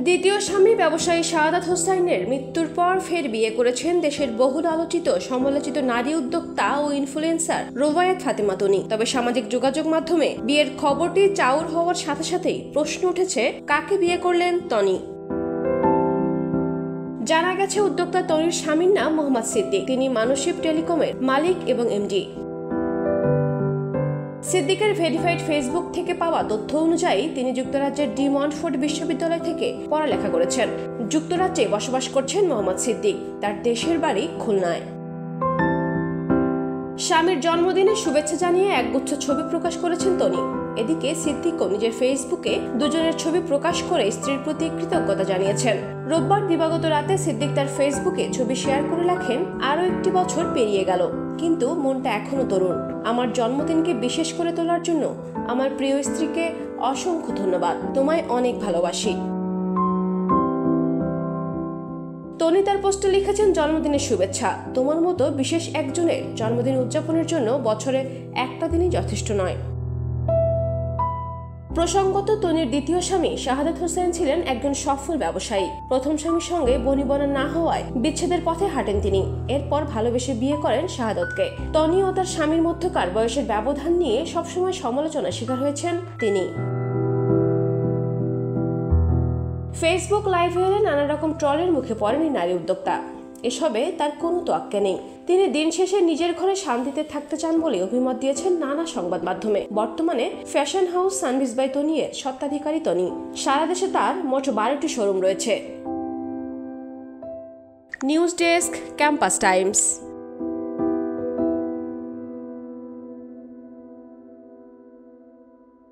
দ্বিতীয় স্বামী ব্যবসায়ী শাহাদাত হোসাইনের মৃত্যুর পর ফের বিয়ে করেছেন দেশের বহুল আলোচিত সমালোচিত নারী উদ্যোক্তা ও ইনফ্লুয়েন্সার রোবায়াত ফাতেমা তনি। তবে সামাজিক যোগাযোগ মাধ্যমে বিয়ের খবরটি চাউর হওয়ার সাথে সাথেই প্রশ্ন উঠেছে, কাকে বিয়ে করলেন তনি। জানা গেছে, উদ্যোক্তা তনির স্বামীর নাম মোহাম্মদ সিদ্দিক। তিনি মানসিব টেলিকমের মালিক এবং এমডি। সিদ্দিকের ভেরিফাইড ফেসবুক থেকে পাওয়া তথ্য অনুযায়ী তিনি যুক্তরাজ্যের ডি মন্টফোর্ড বিশ্ববিদ্যালয় থেকে পড়ালেখা করেছেন। যুক্তরাজ্যে বসবাস করছেন মোহাম্মদ সিদ্দিক। তার দেশের বাড়ি খুলনায়। স্বামীর জন্মদিনে শুভেচ্ছা জানিয়ে একগুচ্ছ ছবি প্রকাশ করেছেন তনি। এদিকে সিদ্দিকও নিজের ফেসবুকে দুজনের ছবি প্রকাশ করে স্ত্রীর প্রতি কৃতজ্ঞতা জানিয়েছেন। রোববার দিবাগত রাতে সিদ্দিক তার ফেসবুকে ছবি শেয়ার করে লেখেন, আরও একটি বছর পেরিয়ে গেল, কিন্তু মনটা এখনো তরুণ। আমার জন্মদিনকে বিশেষ করে তোলার জন্য আমার প্রিয় স্ত্রীকে অসংখ্য ধন্যবাদ। তোমায় অনেক ভালোবাসি। তনি তার পোস্টে লিখেছেন, জন্মদিনের শুভেচ্ছা। তোমার মতো বিশেষ একজনের জন্মদিন উদযাপনের জন্য বছরে একটা দিনই যথেষ্ট নয়। প্রসঙ্গত, তনির দ্বিতীয় স্বামী শাহাদাত হোসেন ছিলেন একজন সফল ব্যবসায়ী। প্রথম স্বামীর সঙ্গে বনিবনা না হওয়ায় বিচ্ছেদের পথে হাঁটেন তিনি। এরপর ভালোবেসে বিয়ে করেন শাহাদাতকে। তনি ও তার স্বামীর মধ্যকার বয়সের ব্যবধান নিয়ে সবসময় সমালোচনার শিকার হয়েছেন তিনি। ফেসবুক লাইভে এলে নানা রকম ট্রলের মুখে পড়েন এই নারী উদ্যোক্তা। এসবে তার কোনো তোয়াক্কা নেই। তিনি দিন শেষে নিজের ঘরে শান্তিতে থাকতে চান বলে অভিমত দিয়েছেন নানা সংবাদ মাধ্যমে। বর্তমানে ফ্যাশন হাউস সানভিজ বাই তনি এর স্বত্বাধিকারী তনি। সারা দেশে তার মোট 12টি শোরুম রয়েছে। News desk, campus Times.